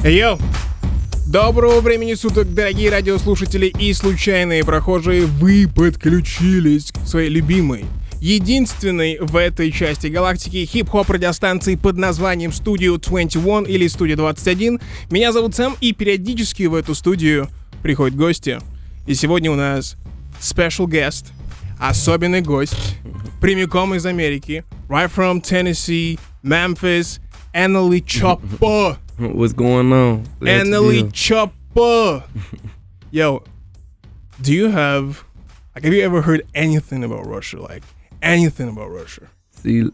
Йоу! Доброго времени суток, дорогие радиослушатели и случайные прохожие. Вы подключились к своей любимой, единственной в этой части галактики хип-хоп радиостанции под названием Studio 21 или Studio 21. Меня зовут Сэм, и периодически в эту студию приходят гости. И сегодня у нас special guest, особенный гость, прямиком из Америки, right from Tennessee, Memphis, Nle Choppa. What's going on? Nle Choppa. Yo, do you have you ever heard anything about Russia? Like, anything about Russia? See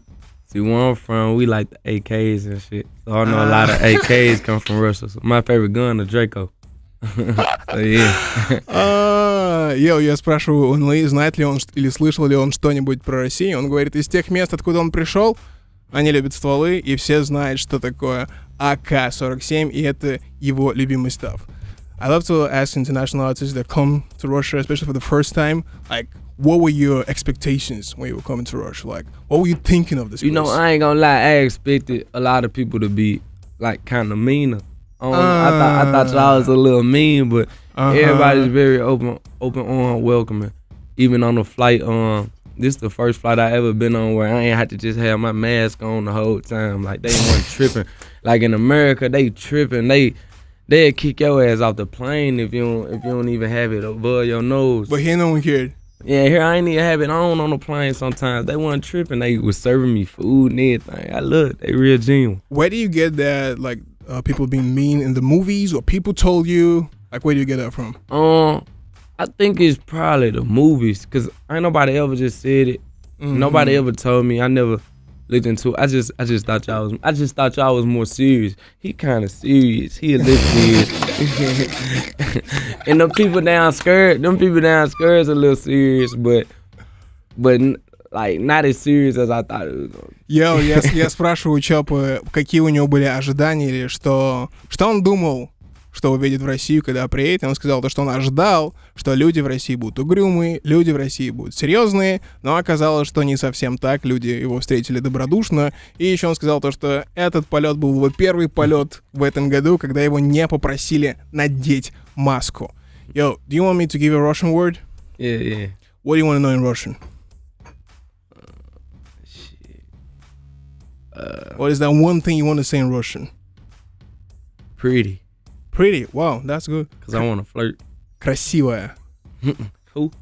where I'm from, we like the AKs and shit. So I know a lot of AKs come from Russia. So my favorite gun, the Draco. So yeah. Йоу, я спрашиваю у Нлы, знает ли он или слышал ли он что-нибудь про Россию. Он говорит, из тех мест, откуда он пришел, они любят стволы, и все знают, что такое АК-47, и это его любимый став. I love to ask international artists that come to Russia, especially for the first time, like, what were your expectations when you were coming to Russia? Like, what were you thinking of this place? You know, I ain't gonna lie, I expected a lot of people to be, like, kind of meaner. I thought y'all was a little mean, but everybody's very open, welcoming. Even on the flight, this is the first flight I ever been on where I ain't had to just have my mask on the whole time. Like, they weren't tripping. Like, in America, they tripping. They'll kick your ass off the plane if you don't even have it above your nose. But here no one cared. Yeah, here I ain't even have it on the plane sometimes. They weren't tripping. They was serving me food and everything. I love it. They real genuine. Where do you get that, like, people being mean in the movies, or people told you? Like, where do you get that from? I think it's probably the movies, cause ain't nobody ever just said it. Mm-hmm. Nobody ever told me. I never looked into it. I just thought y'all was more serious. He kind of serious. He a little serious. And them people downstairs a little serious, but like not as serious as I thought it was gonna be. Йоу, я спрашиваю у Чоппы, какие у него были ожидания, или что он думал, что увидит в Россию, когда приедет. И он сказал, что он ожидал, что люди в России будут угрюмые, люди в России будут серьезные, но оказалось, что не совсем так. Люди его встретили добродушно. И еще он сказал, что этот полет был его первый полет в этом году, когда его не попросили надеть маску. Yo, do you want me to give you a Russian word? Yeah. What do you want to know in Russian? What is that one thing you want to say in Russian? Pretty. Pretty. Wow, that's good. Cause I want to flirt. Красивая. Who?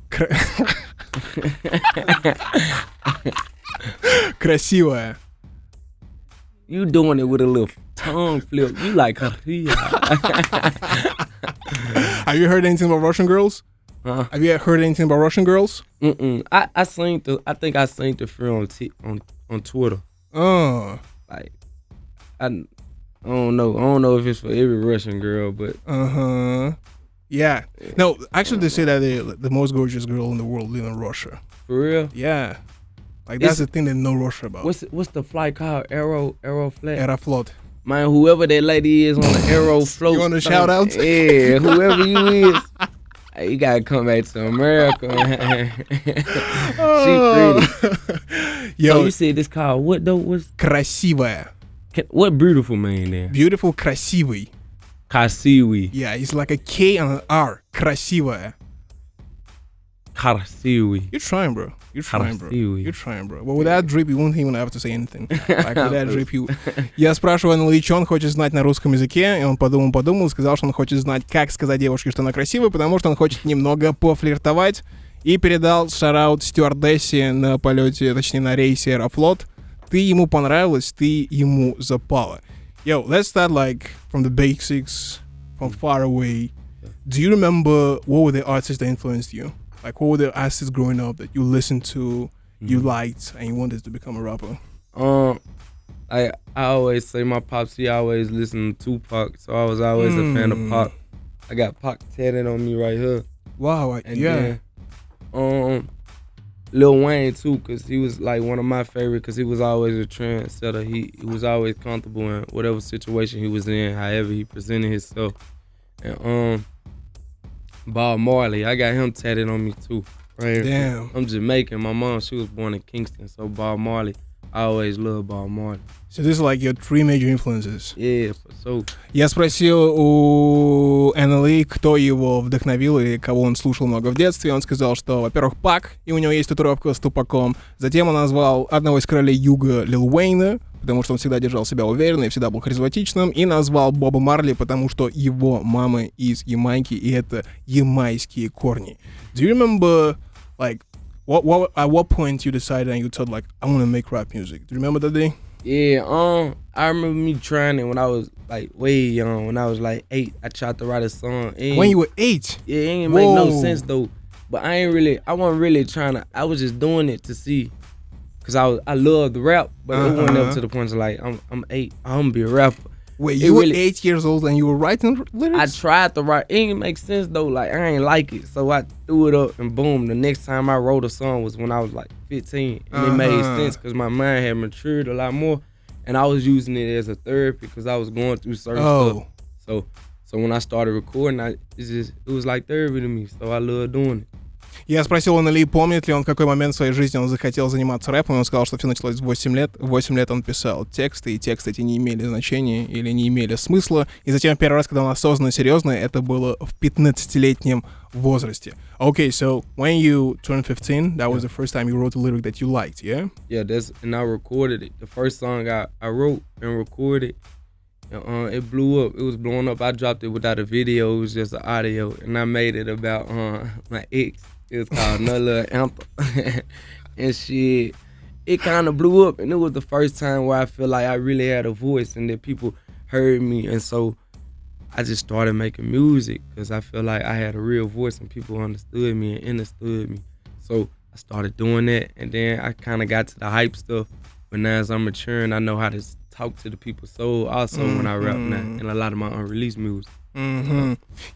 Красивая. You doing it with a little tongue flip. You like her. Have you heard anything about Russian girls? Have you heard anything about Russian girls? I think I seen the film on Twitter. Like, I don't know if it's for every Russian girl, but yeah. No, actually, they say that the most gorgeous girl in the world live in Russia. For real? Yeah. Like, that's the thing they know Russia about. What's the flight called? Aeroflot. Aeroflot. Man, whoever that lady is on the Aeroflot. You want to shout out? Yeah, whoever you is. Hey, you gotta come back to America. She pretty. Yo, so you said this called what though? What's красивая? What beautiful mean there? Beautiful, красивый. Красивый. Yeah, it's like a K and an R. Красивая. Красивый. You're trying, bro. You're trying, bro. But with that drip, you won't even have to say anything. Like, with that drip, you... Я спрашиваю Nle, что он хочет знать на русском языке, и он подумал, сказал, что он хочет знать, как сказать девушке, что она красивая, потому что он хочет немного пофлиртовать, и передал шараут стюардессе на полете, точнее, на рейсе Аэрофлот. Ты ему понравилась, ты ему запала. Yo, let's start, like, from the basics, from far away. Do you remember what were the artists that influenced you? Like, what were the artists growing up that you listened to, you liked, and you wanted to become a rapper? I always say my pops, he always listened to Tupac, so I was always a fan of Pac. I got Pac tatted on me right here. Wow, yeah. Then, Lil Wayne too, cause he was like one of my favorite, cause he was always a trendsetter. He was always comfortable in whatever situation he was in, however he presented himself. And Bob Marley, I got him tatted on me too. Right. Damn. I'm Jamaican. My mom, she was born in Kingston, so Bob Marley I always loved Bob Marley. So this is like your three major influences. Yeah, for sure. Я спросил у Nle, кто его вдохновил и кого он слушал много в детстве. Он сказал, что, во-первых, Пак, и у него есть татуировка с Тупаком. Затем он назвал одного из королей Юга Лил Уэйна, потому что он всегда держал себя уверенно и всегда был харизматичным. И назвал Боба Марли, потому что его мама из Ямайки, и это ямайские корни. Do you remember, like, at what point you decided and you thought, like, I want to make rap music? Do you remember that day? Yeah, I remember me trying it when I was like way young. When I was like 8, I tried to write a song. When you were 8? Yeah, it ain't make no sense though. But I wasn't really trying to. I was just doing it to see, cause I loved the rap, but it wasn't up to the point of like I'm 8, I'm gonna be a rapper. Wait, you were 8 years old and you were writing lyrics? I tried to write. It ain't make sense though. Like I ain't like it, so I threw it up and boom. The next time I wrote a song was when I was like 15, and it made sense because my mind had matured a lot more, and I was using it as a therapy because I was going through certain stuff. So when I started recording, it was like therapy to me. So I love doing it. Я спросил у Nle, помнит ли он, в какой момент в своей жизни он захотел заниматься рэпом, и он сказал, что все началось в 8 лет. В 8 лет он писал тексты, и тексты эти не имели значения или не имели смысла. И затем первый раз, когда он осознанно серьезно, это было в 15-летнем возрасте. Okay, so when you turned 15, that was the first time you wrote a lyric that you liked, yeah? Yeah, and I recorded it. The first song I wrote and recorded, it blew up. It was blowing up. I dropped it without a video. It was just an audio, and I made it about my ex. It was called Nle Choppa. And shit, it kind of blew up, and it was the first time where I feel like I really had a voice and that people heard me. And so I just started making music because I feel like I had a real voice and people understood me and understood me. So I started doing that, and then I kind of got to the hype stuff. But now as I'm maturing, I know how to talk to the people's soul also when I rap now, and a lot of my unreleased music.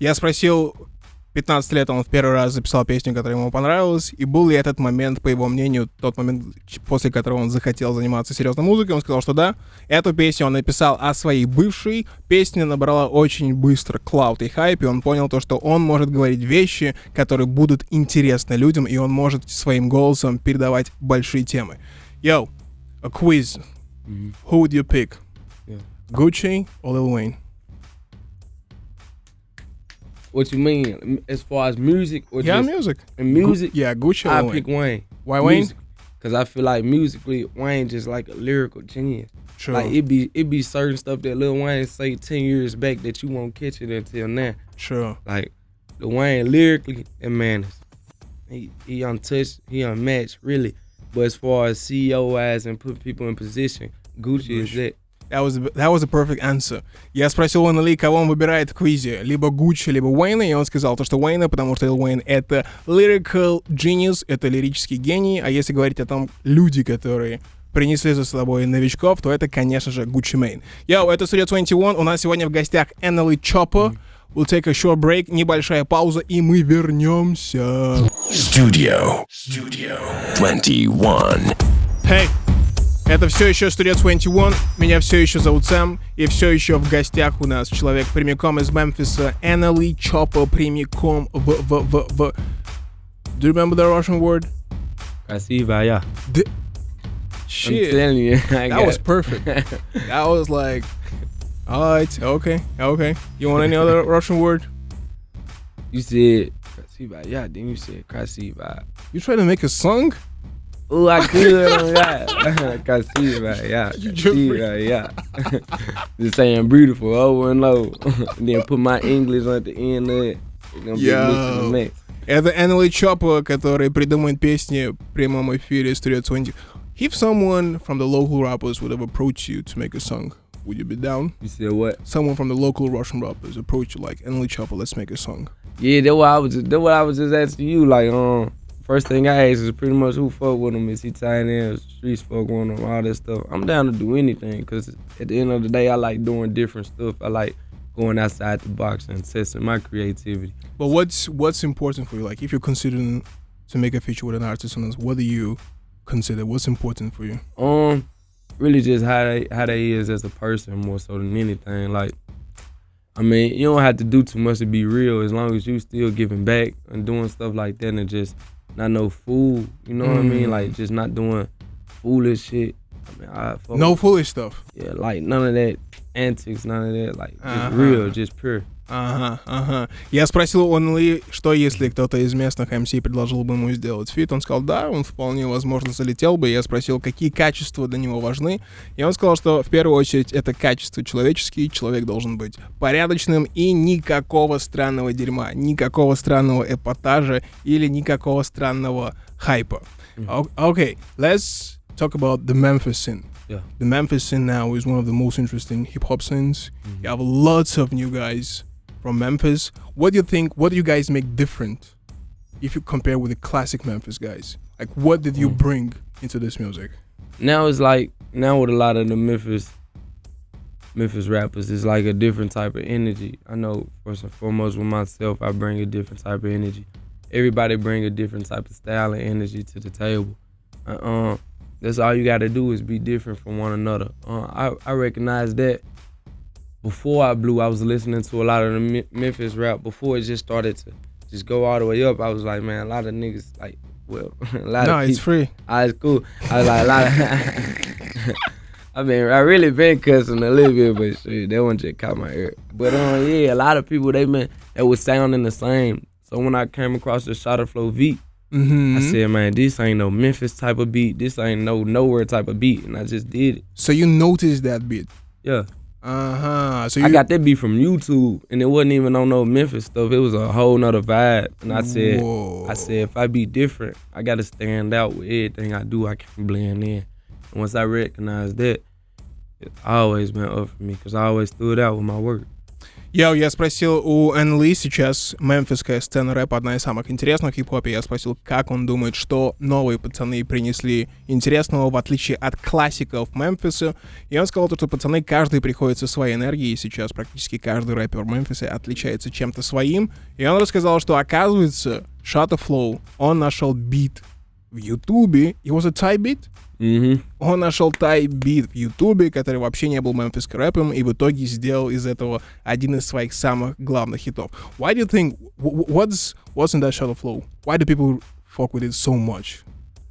Я спросил, 15 лет он в первый раз записал песню, которая ему понравилась, и был ли этот момент, по его мнению, тот момент, после которого он захотел заниматься серьезной музыкой. Он сказал, что да, эту песню он написал о своей бывшей. Песня набрала очень быстро клаут и хайп, и он понял то, что он может говорить вещи, которые будут интересны людям, и он может своим голосом передавать большие темы. Yo, a quiz. Who would you pick? Yeah. Gucci or Lil Wayne? What you mean? As far as music? Or yeah, just music. And music? Gucci or I Wayne? pick Wayne. Why Wayne? Because I feel like musically, Wayne just like a lyrical genius. Sure. Like it be certain stuff that Lil Wayne say 10 years back that you won't catch it until now. Sure. Like the Wayne lyrically, that man is he untouched, he unmatched really. But as far as CEO wise and put people in position, Gucci is that. That was a perfect answer. Я спросил у Nle, кого он выбирает в квизе, либо Гуччи, либо Уэйна, и он сказал то, что Уэйна, потому что Lil Wayne — это lyrical genius, это лирический гений, а если говорить о том, люди, которые принесли за собой новичков, то это, конечно же, Gucci Mane. Йоу, это Studio 21, у нас сегодня в гостях Nle Choppa. We'll take a short break, небольшая пауза, и мы вернемся. Studio 21. Hey! Это все еще Studio 21, меня все еще зовут Сэм, и все еще в гостях у нас человек прямиком из Мемфиса, Nle Choppa, прямиком в... Do you remember the Russian word? Красивая. Shit, I'm telling you, that was perfect. That was like, alright, okay. You want any other Russian word? You said красивая, then you said красивая. You trying to make a song? Oh, I could on that. Красивая, красивая. Just saying beautiful over and over. And then put my English at the end of it. It's gonna be mixed in the mix. Это Nle Choppa, который придумывает песни в прямом эфире Studio 20. If someone from the local rappers would have approached you to make a song, would you be down? You said what? Someone from the local Russian rappers approach you like, Nle Choppa, let's make a song. Yeah, that's what I was just asking you. Like, first thing I asked is pretty much who fuck with him. Is he tied in? Streets fuck with him? All that stuff. I'm down to do anything because at the end of the day, I like doing different stuff. I like going outside the box and testing my creativity. But what's important for you? Like, if you're considering to make a feature with an artist, what do you consider? What's important for you? Really just how they is as a person more so than anything. Like, I mean, you don't have to do too much to be real as long as you still giving back and doing stuff like that and just not no fool, you know what I mean? Like just not doing foolish shit. No foolish stuff. Yeah, like none of that antics, none of that, like just real, just pure. Я спросил у Nle, что если кто-то из местных MC предложил бы ему сделать фит, он сказал, да, он вполне возможно залетел бы. Я спросил, какие качества для него важны, и он сказал, что в первую очередь это качества человеческие, человек должен быть порядочным и никакого странного дерьма, никакого странного эпатажа или никакого странного хайпа. Okay, let's talk about the Memphis scene. Yeah. The Memphis scene now is one of the most interesting hip-hop scenes. You have lots of new guys from Memphis. What do you think, what do you guys make different if you compare with the classic Memphis guys? Like, what did you bring into this music? Now it's like, now with a lot of the Memphis rappers, it's like a different type of energy. I know, first and foremost, with myself, I bring a different type of energy. Everybody bring a different type of style and energy to the table. That's all you gotta do is be different from one another. I recognize that. Before I blew, I was listening to a lot of the Memphis rap. Before it just started to just go all the way up, I was like, man, a lot of niggas, like, well, a lot of people. It's free. It's cool. I was like, a lot of, I really been cussing a little bit, but shit, that one just caught my ear. But yeah, a lot of people, that was sounding the same. So when I came across the Shotta Flow beat, I said, man, this ain't no Memphis type of beat. This ain't no nowhere type of beat. And I just did it. So you noticed that beat? Yeah. So I got that beat from YouTube, and it wasn't even on no Memphis stuff. It was a whole nother vibe. And I said, if I be different, I got to stand out with everything I do. I can't blend in. And once I recognized that, it's always been up for me, because I always stood out with my work. Я спросил у Nle, сейчас мемфисская сцена рэпа одна из самых интересных в хип-хопе. Я спросил, как он думает, что новые пацаны принесли интересного, в отличие от классиков Мемфиса. И он сказал, что пацаны, каждый приходит со своей энергией, и сейчас практически каждый рэпер Мемфиса отличается чем-то своим. И он рассказал, что, оказывается, Shotta Flow, он нашел бит в Ютубе. It was a Thai beat? Он нашел Thai-бит в Ютубе, который вообще не был мемфисским рэпом, и в итоге сделал из этого один из своих самых главных хитов. Why do you think, what's in that Shotta Flow? Why do people fuck with it so much?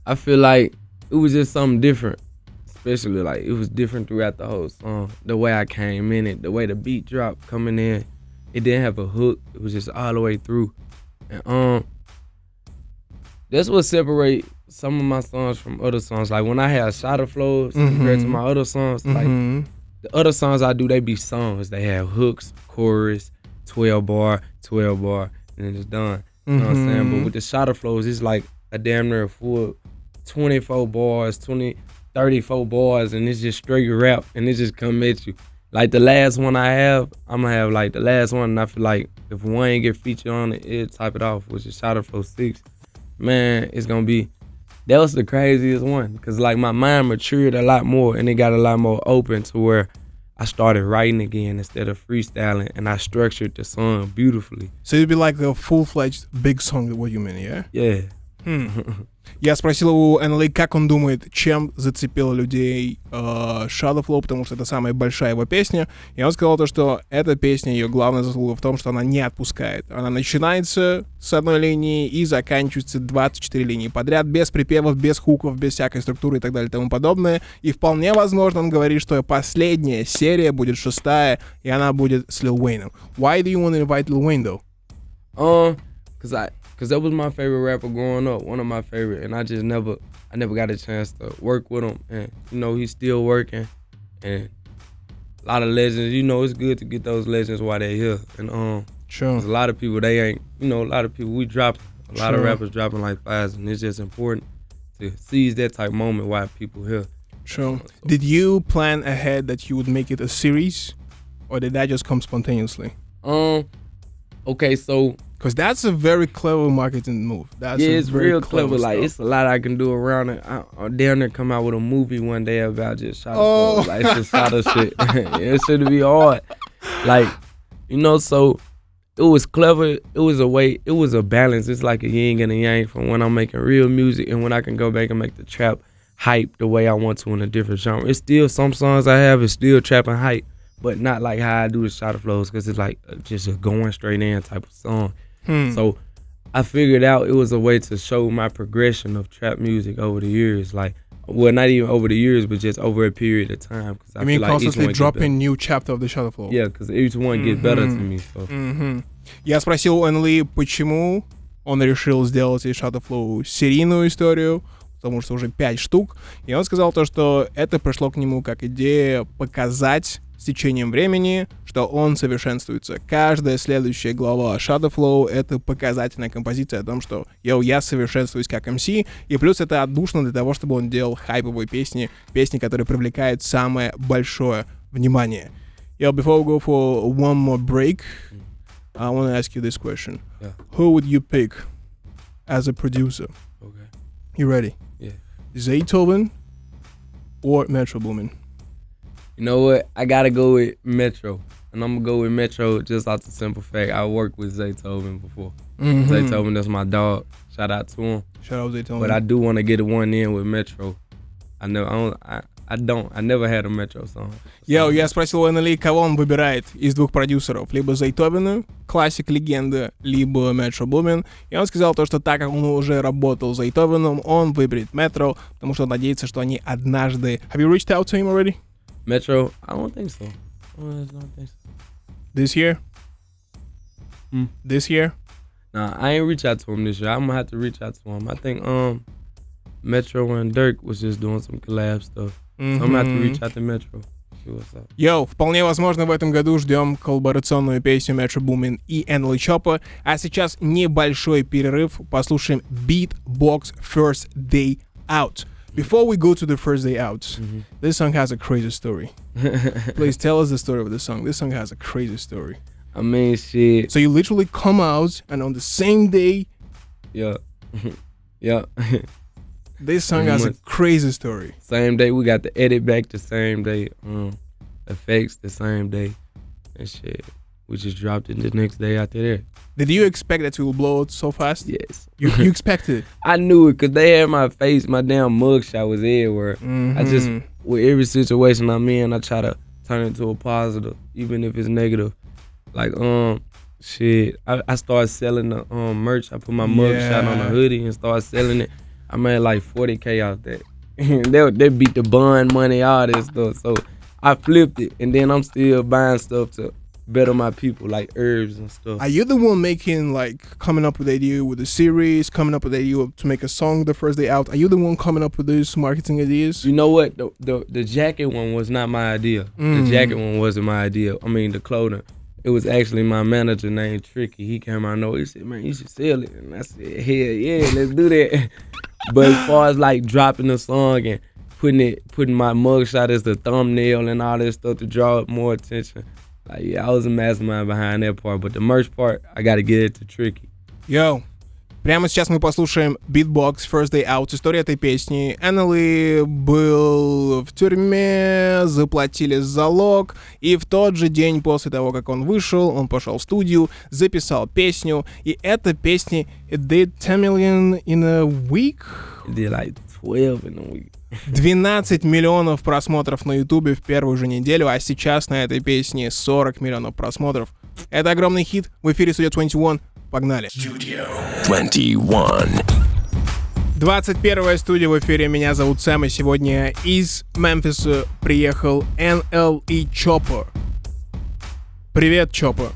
I feel like it was just something different, especially like it was different throughout the whole song. The way I came in it, the way the beat dropped coming in, it didn't have a hook. It was just all the way through. And that's what separates some of my songs from other songs. Like when I have Shotta Flows compared to my other songs, like the other songs I do, they be songs. They have hooks, chorus, 12 bar, and then it's done. You know what I'm saying? But with the Shotta Flows, it's like a damn near full 24 bars, 34 bars, and it's just straight rap, and it just come at you. Like the last one I have, I'm gonna have like the last one, and I feel like if one ain't get featured on it, it'll type it off, which is Shotta Flow 6. Man, it's gonna be, that was the craziest one, because like my mind matured a lot more, and it got a lot more open to where I started writing again instead of freestyling, and I structured the song beautifully. So it'd be like a full-fledged big song, what you mean, yeah? Yeah. Я спросил у Nle, как он думает, чем зацепил людей Shotta Flow, потому что это самая большая его песня. И он сказал то, что эта песня, ее главная заслуга в том, что она не отпускает. Она начинается с одной линии и заканчивается 24 линии подряд, без припевов, без хуков, без всякой структуры и так далее и тому подобное. И вполне возможно, он говорит, что последняя серия будет 6-я, и она будет с Lil Wayne. Why do you want to invite Lil Wayne, though? Cause that was my favorite rapper growing up, one of my favorite, and I never got a chance to work with him, and you know he's still working, and a lot of legends, you know it's good to get those legends while they're here, and Sure. a lot of people they ain't, you know, a lot of people we dropping, a lot of rappers dropping like flies, and it's just important to seize that type moment while people here. Sure. Did you plan ahead that you would make it a series, or did that just come spontaneously? Okay, so. Because that's a very clever marketing move. It's real clever. Like, it's a lot I can do around it. I'll down there come out with a movie one day about just Shotta Flow. Like, it's just Shotta shit. It shouldn't be hard. Like, you know, so it was clever. It was a way, it was a balance. It's like a yin and a yang from when I'm making real music and when I can go back and make the trap hype the way I want to in a different genre. It's still, some songs I have is still trap and hype, but not like how I do the Shotta Flows, because it's like just a going straight in type of song. So I figured out it was a way to show my progression of trap music over the years. Like, Well, not even over the years, but just over a period of time. Cause I mean, feel like constantly dropping new chapter of the Shotta Flow. Yeah, because each one get better to me. So. Я спросил у Nle, почему он решил сделать из Shotta Flow серийную историю, потому что уже 5 штук. И он сказал то, что это пришло к нему как идея показать с течением времени, что он совершенствуется. Каждая следующая глава Shotta Flow — это показательная композиция о том, что я совершенствуюсь как MC, и плюс это отдушно для того, чтобы он делал хайповые песни, которые привлекают самое большое внимание. Before we go for one more break, I want to ask you this question. Yeah. Who would you pick as a producer? Okay. You ready? Yeah. Zaytoven or Metro Boomin? You know what? I gotta go with Metro. And I'm gonna go with Metro just off the simple fact I worked with Zaytoven before. Zaytoven, that's my dog. Shout out to him. Shout out Zaytoven. But I do want to get one in with Metro. I never had a Metro song. Я спросил у Nle, кого он выбирает из двух продюсеров. Либо Зaytoven, классик, легенда, либо Metro Boomin. И он сказал то, что так как он уже работал с Zaytoven, он выберет Metro, потому что он надеется, что они однажды... Have you reached out to him already? Metro? I don't think so. I don't think so. This year? This year? Nah, I ain't reach out to him this year. I'm gonna have to reach out to him. I think Metro and Dirk was just doing some collab stuff. So I'm gonna have to reach out to Metro. See what's up. Вполне возможно, в этом году ждем коллаборационную песню Metro Boomin и Nle Choppa. А сейчас небольшой перерыв. Послушаем Beatbox First Day Out. Before we go to the first day out, this song has a crazy story. Please tell us the story of the song. This song has a crazy story. I mean, shit. So you literally come out and on the same day... Yeah. Yeah. This song has a crazy story. Same day, we got the edit back the same day. Effects the same day. And shit. We just dropped it the next day after that. Did you expect that it will blow out so fast? Yes. You expected it? I knew it because they had my face, my damn mugshot was everywhere. I just, with every situation I'm in, I try to turn it to a positive, even if it's negative. Like, shit, I started selling the merch. I put my mugshot on a hoodie and started selling it. I made like 40K out that. they beat the bond money, all this stuff. So I flipped it, and then I'm still buying stuff to better my people, like herbs and stuff. Are you the one coming up with the idea with the series, coming up with the idea to make a song the first day out? Are you the one coming up with these marketing ideas? You know what? The jacket one was not my idea. The jacket one wasn't my idea. I mean, the clothing. It was actually my manager named Tricky. He came out and know. He said, man, you should sell it. And I said, hell yeah, let's do that. But as far as like dropping the song and putting my mugshot as the thumbnail and all this stuff to draw more attention, like, yeah, I was a mastermind behind that part. But the merch part, I got to get it to Tricky. Прямо сейчас мы послушаем Beatbox First Day Out. История этой песни. Nle был в тюрьме, заплатили залог, и в тот же день после того, как он вышел, он пошел в студию, записал песню, и эта песня it did 10 million in a week? It did like 12 in a week. 12 миллионов просмотров на Ютубе в первую же неделю, а сейчас на этой песне 40 миллионов просмотров. Это огромный хит. В эфире Studio 21. Погнали. Studio 21. 21-я студия в эфире. Меня зовут Сэм, и сегодня из Мемфиса приехал Nle Choppa. Привет, Choppa.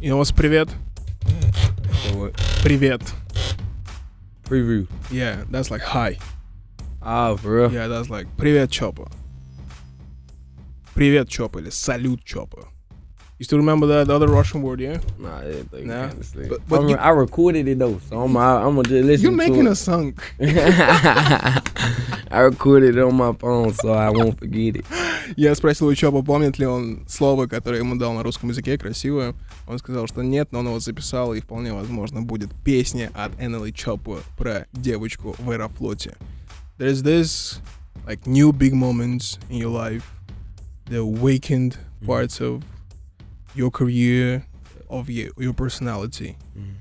You know what's привет? Привет. Preview. Yeah, that's like hi. Oh, for real? Yeah, that's like привет, Choppa. Привет, Choppa, или салют, Choppa. You still remember the other Russian word, yeah? Nah, I didn't think honestly. But I recorded it though, so I'm gonna just listen to it. You're making a song. I recorded it on my phone, so I won't forget it. Я спросил у Choppa, помнит ли он слово, которое ему дал на русском языке, красивое. Он сказал, что нет, но он его записал, и вполне возможно будет песня от Nle Choppa про девочку в Аэрофлоте. There's this like new big moments in your life, the awakened parts of your career, of your personality.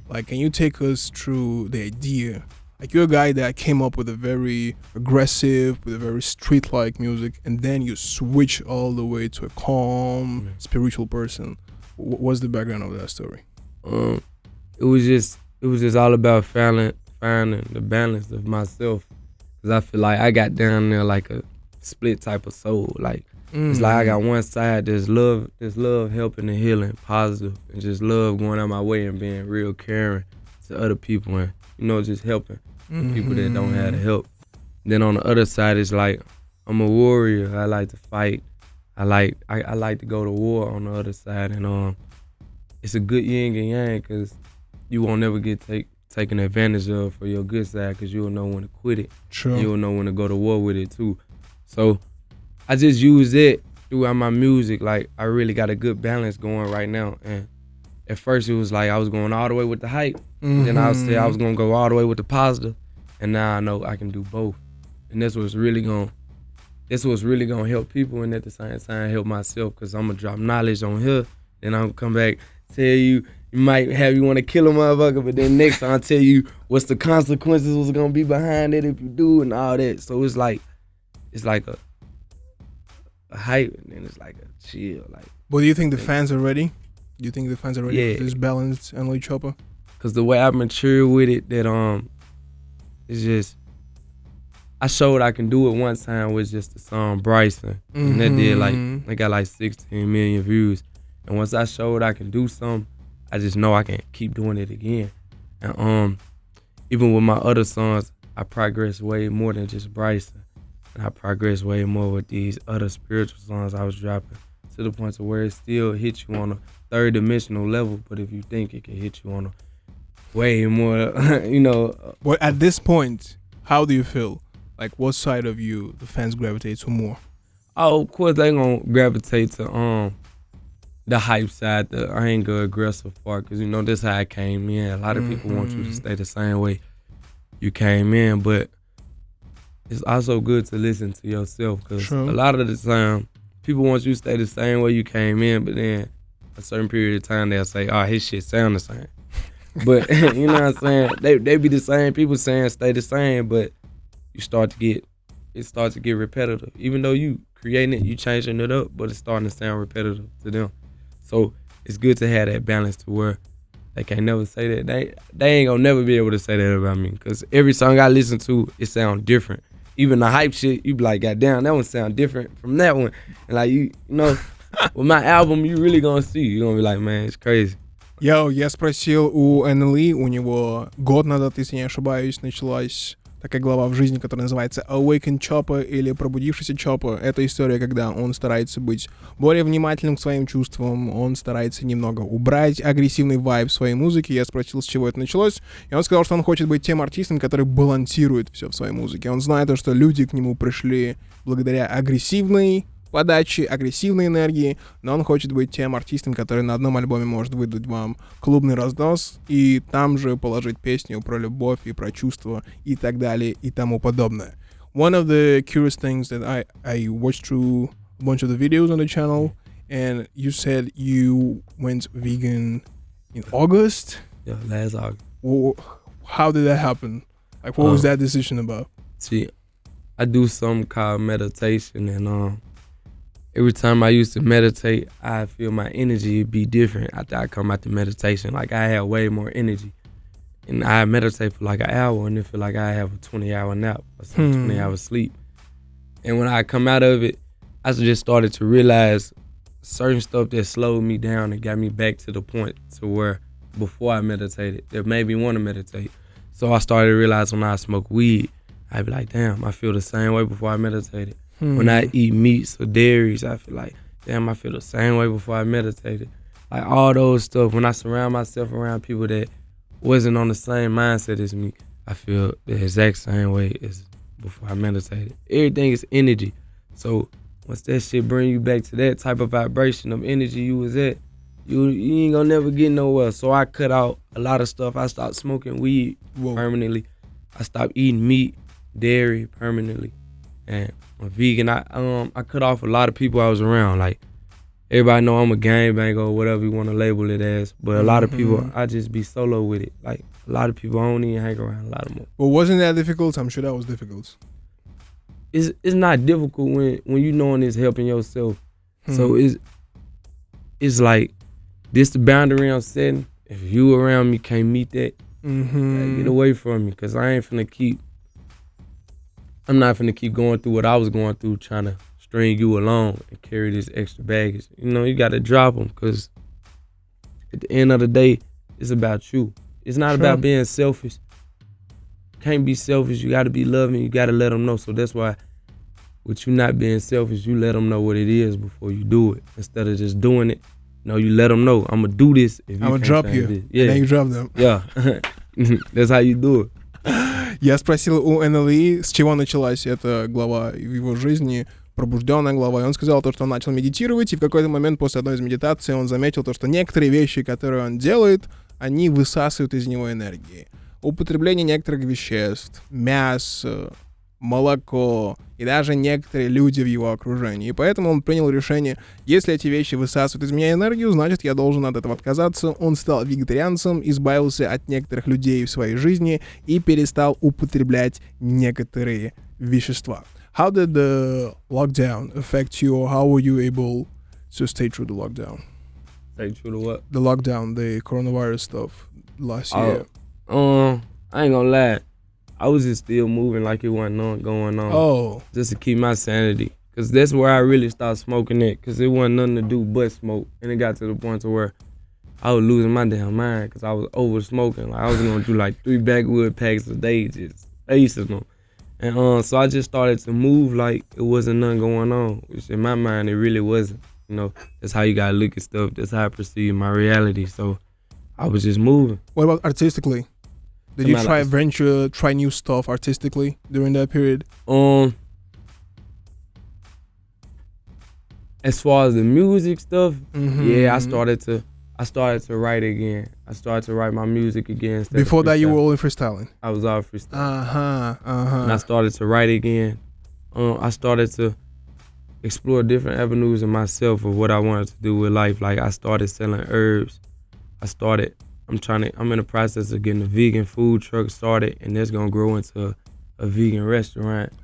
Like, can you take us through the idea? Like, you're a guy that came up with a very aggressive, with a very street-like music, and then you switch all the way to a calm, spiritual person. What's the background of that story? It was just all about finding the balance of myself. Cause I feel like I got down there like a split type of soul. Like it's like I got one side there's love helping and healing, positive, and just love going out my way and being real caring to other people and just helping people that don't have the help. Then on the other side it's like I'm a warrior. I like to fight. I like to go to war on the other side, and it's a good yin and yang because you won't never get taken advantage of for your good side because you'll know when to quit it. True. You'll know when to go to war with it too. So I just use it throughout my music. Like I really got a good balance going right now. And at first it was like I was going all the way with the hype. Then I said I was gonna go all the way with the positive. And now I know I can do both. And that's what's really gonna help people and at the same time help myself because I'm gonna drop knowledge on here. Then I'm gonna come back, tell you might have you want to kill a motherfucker, but then next time I tell you what's the consequences, what's gonna be behind it if you do and all that. So it's like a hype and then it's like a chill. Like, but do you think the fans are ready? Do you think the fans are ready for this balanced Nle Choppa? Cause the way I mature with it, that it's just I showed I can do it one time with just the song Bryson, and that did they got like 16 million views. And once I showed I can do something, I just know I can keep doing it again. And even with my other songs, I progressed way more than just Bryson. And I progressed way more with these other spiritual songs I was dropping to the point to where it still hits you on a third dimensional level, but if you think it can hit you on a way more, But at this point, how do you feel? Like what side of you the fans gravitate to more? Oh, of course they gonna gravitate to the hype side, the anger, aggressive part, because this how I came in. A lot of people want you to stay the same way you came in, but it's also good to listen to yourself, because a lot of the time people want you to stay the same way you came in, but then a certain period of time they'll say, oh, his shit sound the same. But you know what I'm saying? They be the same people saying stay the same, but it starts to get repetitive. Even though you creating it, you changing it up, but it's starting to sound repetitive to them. So it's good to have that balance to where they can't never say that. They ain't gonna never be able to say that about me, because every song I listen to, it sounds different. Even the hype shit, you be like, God damn, that one sound different from that one. And like with my album, you really gonna see. You gonna be like, man, it's crazy. Я спросил у Nle, у него год назад, если не ошибаюсь, началась такая глава в жизни, которая называется Awakened Choppa или Пробудившийся Choppa. Это история, когда он старается быть более внимательным к своим чувствам, он старается немного убрать агрессивный вайб в своей музыке. Я спросил, с чего это началось, и он сказал, что он хочет быть тем артистом, который балансирует все в своей музыке. Он знает, что люди к нему пришли благодаря агрессивной подачи, агрессивной энергии, но он хочет быть тем артистом, который на одном альбоме может выдать вам клубный разнос и там же положить песню про любовь и про чувства и так далее и тому подобное. One of the curious things that I watched through a bunch of the videos on the channel, and you said you went vegan in August? Yeah, last August. Well, how did that happen? Like, what was that decision about? See, I do something called meditation, and every time I used to meditate, I feel my energy be different after I come out to meditation. Like I have way more energy. And I meditate for like an hour and it feel like I have a 20-hour nap or some 20 hours sleep. And when I come out of it, I just started to realize certain stuff that slowed me down and got me back to the point to where before I meditated, that made me want to meditate. So I started to realize when I smoke weed, I'd be like, damn, I feel the same way before I meditated. When I eat meats or dairies, I feel like, damn, I feel the same way before I meditated. Like all those stuff, when I surround myself around people that wasn't on the same mindset as me, I feel the exact same way as before I meditated. Everything is energy. So once that shit bring you back to that type of vibration of energy you was at, you ain't gonna never get nowhere. So I cut out a lot of stuff. I stopped smoking weed permanently. I stopped eating meat, dairy permanently. And I'm vegan. I cut off a lot of people I was around. Like everybody know I'm a gangbanger or whatever you want to label it as. But a lot of people, I just be solo with it. Like a lot of people I don't even hang around a lot of them. Well, wasn't that difficult? I'm sure that was difficult. It's not difficult when you knowing it's helping yourself. So it's like this the boundary I'm setting. If you around me can't meet that, get away from me, because I ain't finna keep I'm not finna keep going through what I was going through trying to string you along and carry this extra baggage. You know, you gotta drop them because at the end of the day, it's about you. It's not about being selfish. You can't be selfish. You gotta be loving. You gotta let them know. So that's why with you not being selfish, you let them know what it is before you do it. Instead of just doing it, no, you let them know, I'm gonna do this. If you I'm gonna drop you. Yeah. And then you drop them. Yeah. That's how you do it. Я спросил у Nle, с чего началась эта глава в его жизни, пробужденная глава, и он сказал то, что он начал медитировать, и в какой-то момент после одной из медитаций он заметил то, что некоторые вещи, которые он делает, они высасывают из него энергии. Употребление некоторых веществ, мясо, молоко и даже некоторые люди в его окружении. И поэтому он принял решение, если эти вещи высасывают из меня энергию, значит, я должен от этого отказаться. Он стал вегетарианцем, избавился от некоторых людей в своей жизни и перестал употреблять некоторые вещества. How did the lockdown affect you, or how were you able to stay through the lockdown? Stay true to what? The lockdown, the coronavirus stuff last year. I ain't gonna lie. I was just still moving like it wasn't nothing going on. Oh. Just to keep my sanity. Because that's where I really started smoking it. Because it wasn't nothing to do but smoke. And it got to the point to where I was losing my damn mind because I was over smoking. Like I was going to do like 3 backwood packs a day, just acing them. And so I just started to move like it wasn't nothing going on. Which in my mind, it really wasn't. You know, that's how you got to look at stuff. That's how I perceive my reality. So I was just moving. What about artistically? Did you try new stuff artistically during that period? As far as the music stuff, yeah, I started to write again. I started to write my music again. Before that, you were only freestyling. I was all freestyling. And I started to write again. I started to explore different avenues in myself of what I wanted to do with life. Like I started selling herbs. I'm in the process of getting a vegan food truck started, and that's gonna grow into a vegan restaurant.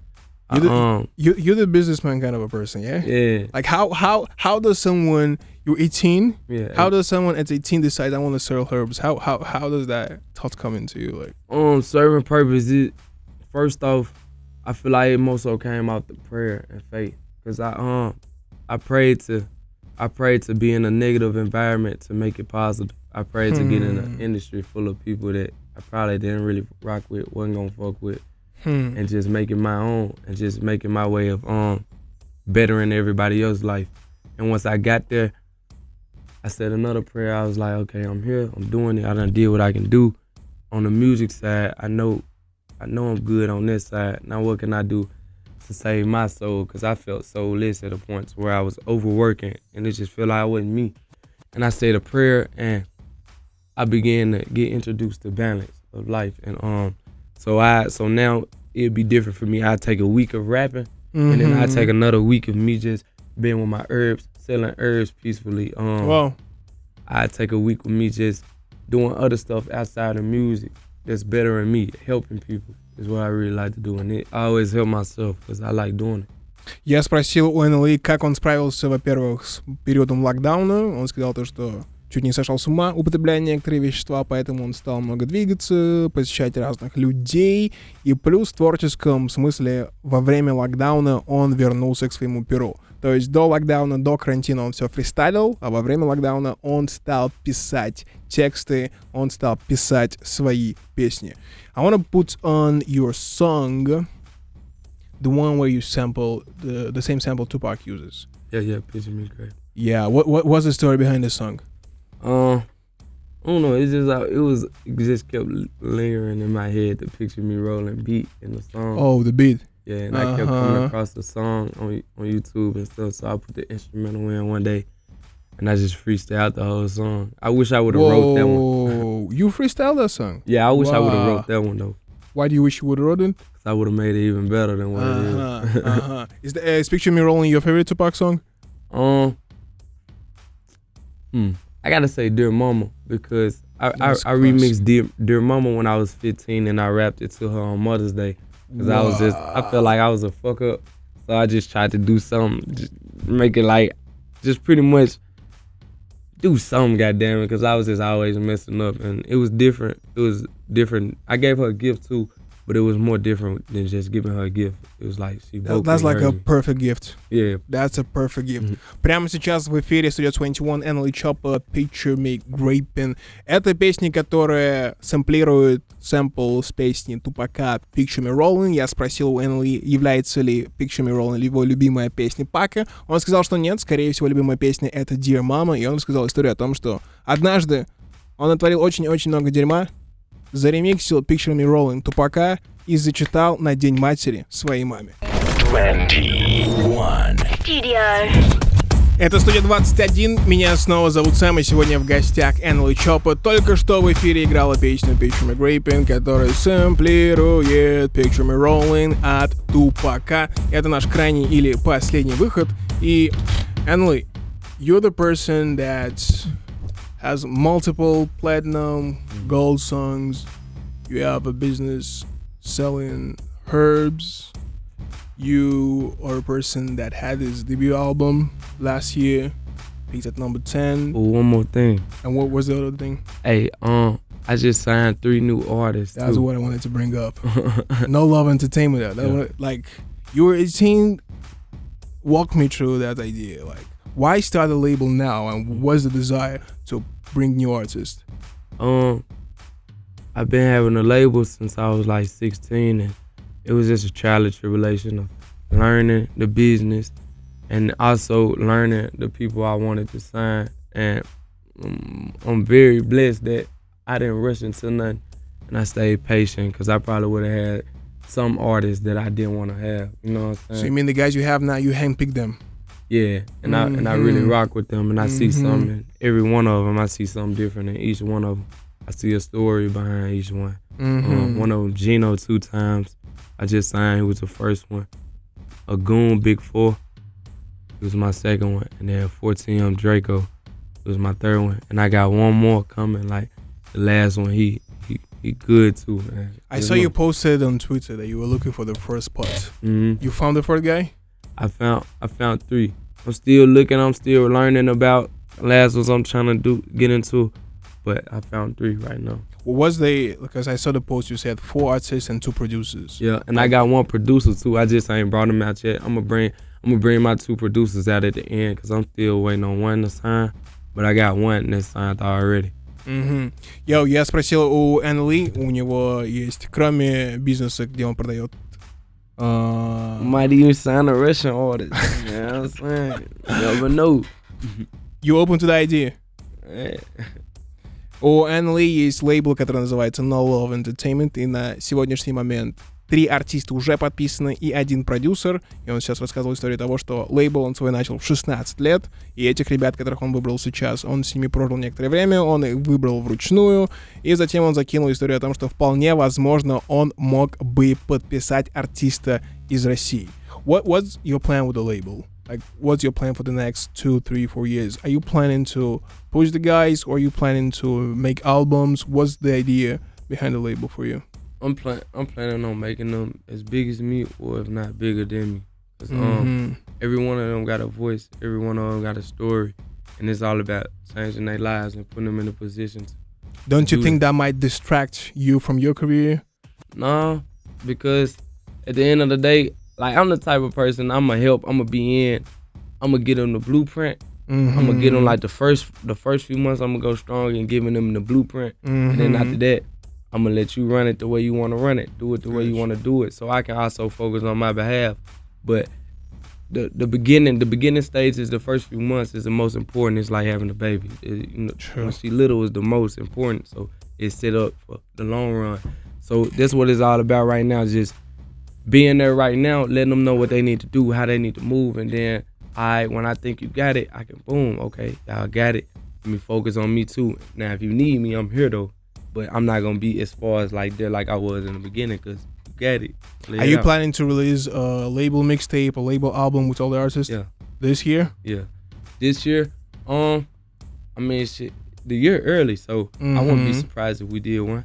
You're the businessman kind of a person, yeah? Yeah. Like how does someone, you're 18? Yeah. How does someone at 18 decide I want to sell herbs? How does that thought come into you? Like serving purpose. First off, I feel like it most so came out the prayer and faith, cause I prayed to be in a negative environment to make it positive. I prayed to get in an industry full of people that I probably didn't really rock with, wasn't gonna fuck with, and just make it my own, and just make it my way of bettering everybody else's life. And once I got there, I said another prayer. I was like, okay, I'm here, I'm doing it. I done did what I can do. On the music side, I know I'm good on this side. Now what can I do to save my soul? Cause I felt soulless at a point where I was overworking, and it just felt like I wasn't me. And I said a prayer, and I began to get introduced to balance of life, and so now it'd be different for me. I'd take a week of rapping, and then I'd take another week of me just being with my herbs, selling herbs peacefully. Wow. I'd take a week with me just doing other stuff outside of music that's bettering me, helping people is what I really like to do, and I always help myself because I like doing it. Я спросил у Nle, как он справился, во-первых, с периодом локдауна. Он сказал то, что чуть не сошел с ума, употребляя некоторые вещества, поэтому он стал много двигаться, посещать разных людей. И плюс в творческом смысле во время локдауна он вернулся к своему перу. То есть до локдауна, до карантина он все фристайлил, а во время локдауна он стал писать тексты, он стал писать свои песни. I want to put on your song, the one where you sample, the same sample Tupac uses. Yeah, Picture Me Great. Yeah, what's the story behind this song? I don't know. It's just it just kept lingering in my head. The Picture Me rolling beat in the song. Oh, the beat. Yeah, and I kept coming across the song on YouTube and stuff. So I put the instrumental in one day, and I just freestyled the whole song. I wish I would have wrote that one. You freestyled that song? Yeah, I wish I would have wrote that one though. Why do you wish you would have wrote it? Because I would have made it even better than what it is. Is Picture Me Rolling your favorite Tupac song? I gotta say Dear Mama, because I remixed Dear Mama when I was 15, and I rapped it to her on Mother's Day. Cause I felt like I was a fuck up, so I just tried to do something, just make it like, just pretty much do something, goddamn it, cause I was just always messing up, and it was different. I gave her a gift too, but it was more different than just giving her a gift. It was like she woke That's like a me. perfect gift. Yeah. That's a perfect gift. Прямо сейчас в эфире Studio 21 Nle Choppa Picture Me Graping. Это песня, которая сэмплирует сэмпл с песни Тупака Picture Me Rolling. Я спросил у Nle, является ли Picture Me Rolling его любимая песня Пака. Он сказал, что нет, скорее всего, любимая песня это Dear Mama. И он рассказал историю о том, что однажды он натворил очень-очень много дерьма, заремиксил Picture Me Rolling Тупака и зачитал на День матери своей маме. 21. Это Студия 21, меня снова зовут Сэм, и сегодня в гостях Nle Choppa. Только что в эфире играла песню Picture Me Graping, которая сэмплирует Picture Me Rolling от Тупака. Это наш крайний или последний выход. И, Nle, you're the person that has multiple platinum, gold songs. You have a business selling herbs. You are a person that had his debut album last year. He's at number 10. But one more thing. And what was the other thing? Hey, I just signed 3 new artists. That's too. what I wanted to bring up. No Love Entertainment. Like, you were 18. Walk me through that idea. Like, why start a label now? And what's the desire to bring new artists? I've been having a label since I was like 16, and it was just a trial tribulation of learning the business and also learning the people I wanted to sign. And I'm very blessed that I didn't rush into nothing and I stayed patient, because I probably would have had some artists that I didn't want to have. You know what I'm saying? So you mean the guys you have now, you handpick them? Yeah, and I really rock with them, and I see something in every one of them. I see something different in each one of them. I see a story behind each one. One of them, Gino, 2 times. I just signed. He was the first one. A Goon, Big 4. He was my second one. And then 14, Draco. It was my third one. And I got one more coming. Like the last one, he good too, man. I saw you posted on Twitter that you were looking for the first spot. You found the first guy? I found 3. I'm still looking. I'm still learning about the last ones I'm trying to get into. But I found 3 right now. What was they? Because I saw the post, you said 4 artists and 2 producers. Yeah, and I got 1 producer too. I just ain't brought them out yet. I'm gonna bring my 2 producers out at the end, because I'm still waiting on 1 to sign. But I got 1 that's signed already. Йоу, я спросил у Nle, у него есть, кроме бизнеса, где он продает. Might even sign a Russian artist. You know what I'm saying? You never know. You open to the idea? Yeah. У Nle есть лейбл, который называется No Love Entertainment, и на сегодняшний момент 3 артиста уже подписаны и 1 продюсер. И он сейчас рассказывал историю того, что лейбл он свой начал в 16 лет, и этих ребят, которых он выбрал сейчас, он с ними прожил некоторое время, он их выбрал вручную, и затем он закинул историю о том, что вполне возможно он мог бы подписать артиста из России. What's your plan with the label? Like, what's your plan for the next 2, 3, 4 years? Are you planning to push the guys, or are you planning to make albums? What's the idea behind the label for you? I'm planning on making them as big as me, or if not bigger than me. 'Cause, every one of them got a voice, every one of them got a story, and it's all about changing their lives and putting them in a position to Don't you think that might distract you from your career? No, because at the end of the day, like, I'm the type of person, I'm gonna help, I'm gonna be in, I'm gonna get them the blueprint. I'm gonna get them like the first few months, I'm gonna go strong and giving them the blueprint, and then after that, I'm gonna let you run it the way you want to run it, do it the way you want to do it, so I can also focus on my behalf. But the beginning stages, the first few months is the most important. It's like having a baby. When she little is the most important, so it's set up for the long run. So that's what it's all about right now, just being there right now, letting them know what they need to do, how they need to move, and then when I think you got it, I can boom, okay, y'all got it. Let me focus on me too. Now, if you need me, I'm here though, but I'm not gonna be as far as like there like I was in the beginning, because you got it. Are you planning to release a label mixtape, a label album with all the artists? Yeah. This year? Yeah. This year, I mean, shit, the year early, so I wouldn't be surprised if we did one.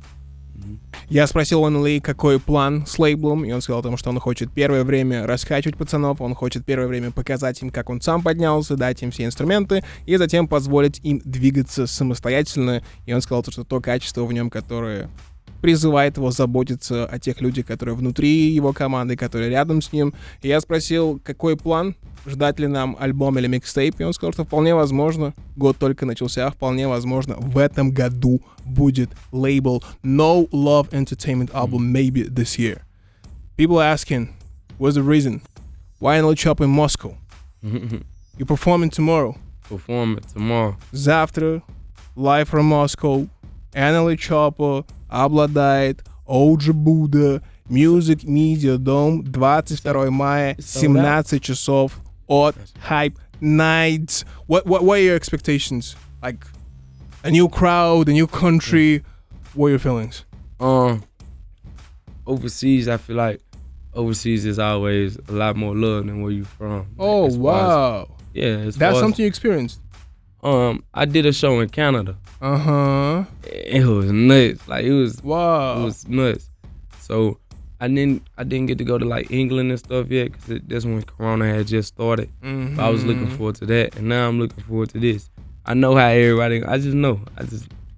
Я спросил у Nle, какой план с лейблом, и он сказал о том, что он хочет первое время раскачивать пацанов, он хочет первое время показать им, как он сам поднялся, дать им все инструменты, и затем позволить им двигаться самостоятельно. И он сказал, что то качество в нем, которое призывает его заботиться о тех людях, которые внутри его команды, которые рядом с ним. И я спросил, какой план, ждать ли нам альбом или микстейп, и он сказал, что вполне возможно, год только начался, вполне возможно, в этом году будет лейбл No Love Entertainment album maybe this year. People are asking, what's the reason? Why Nle Choppa in Moscow? You performing tomorrow? Performing tomorrow. Завтра, live from Moscow, Nle Choppa обладает OG Buddha, Music Media Dome, 22 мая, 17 часов от Hype Nights. What are your expectations? Like, a new crowd, a new country, what are your feelings? Overseas, I feel like overseas is always a lot more love than where you from. Oh, wow. That's something you experienced? I did a show in Canada. It was nuts. Like, it was nuts. So I didn't get to go to like England and stuff yet, because that's when Corona had just started. But I was looking forward to that, and now I'm looking forward to this. I know how everybody. No,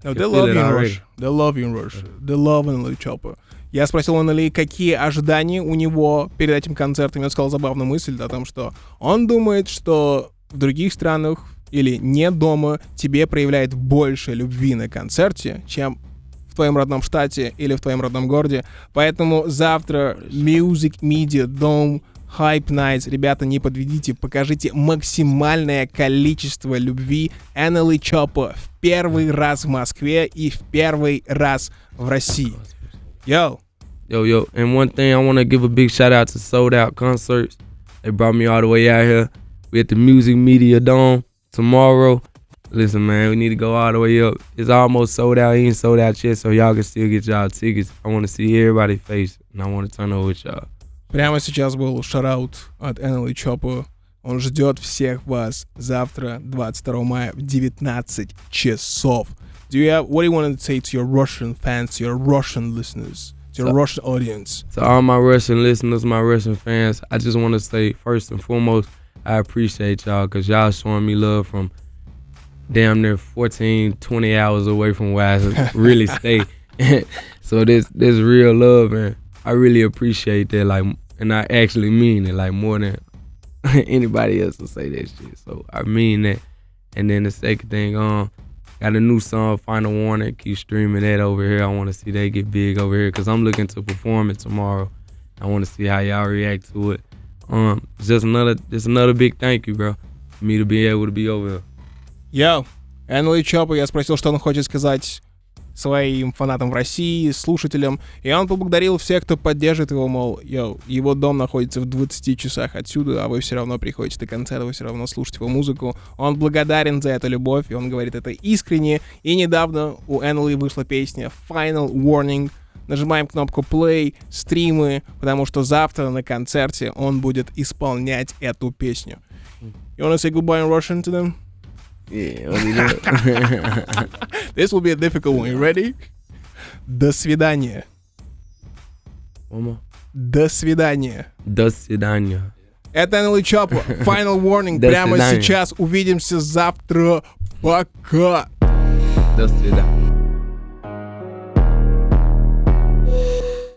they love you in Russia. They love you in Russia. They love Nle Choppa. Я спросил у Nle, какие ожидания у него перед этим концертом. Он сказал забавную мысль о том, что он думает, что в других странах или не дома тебе проявляет больше любви на концерте, чем в твоем родном штате или в твоем родном городе. Поэтому завтра Music Media Dome, Hype Nights. Ребята, не подведите, покажите максимальное количество любви. Nle Choppa в первый раз в Москве и в первый раз в России. Yo, and one thing I want to give a big shout out to Sold Out Concerts. They brought me all the way out here. We at the Music Media Dome tomorrow. Listen, man, we need to go all the way up. It's almost sold out. It ain't sold out yet, so y'all can still get y'all tickets. I want to see everybody's face, and I want to turn over with y'all. Прямо сейчас был шараут от Nle Choppa. Он ждет всех вас завтра, 22 мая, в 19 часов. What do you want to say to your Russian fans, to your Russian listeners, to your Russian audience? To all my Russian listeners, my Russian fans, I just want to say, first and foremost, I appreciate y'all, because y'all showing me love from damn near 14, 20 hours away from where I really stay. So this real love, and I really appreciate that, like, and I actually mean it, like, more than anybody else will say that shit. So I mean that. And then the second thing, got a new song, Final Warning. Keep streaming that over here. I want to see that get big over here, because I'm looking to perform it tomorrow. I want to see how y'all react to it. Just another big thank you, bro, for me to be able to be over here. Yo, Nle Choppa, я спросил, что он хочет сказать своим фанатам в России, слушателям, и он поблагодарил всех, кто поддержит его, мол, его дом находится в 20 часах отсюда, а вы все равно приходите до концерта, вы все равно слушаете его музыку. Он благодарен за эту любовь, и он говорит это искренне. И недавно у Nle вышла песня Final Warning. Нажимаем кнопку play, стримы, потому что завтра на концерте он будет исполнять эту песню. You wanna say goodbye in Russian to them? Yeah, This will be a difficult one. You ready? До свидания. До свидания. До свидания. Это Nle Choppa. Final Warning. Прямо сейчас. Увидимся завтра. Пока. До свидания.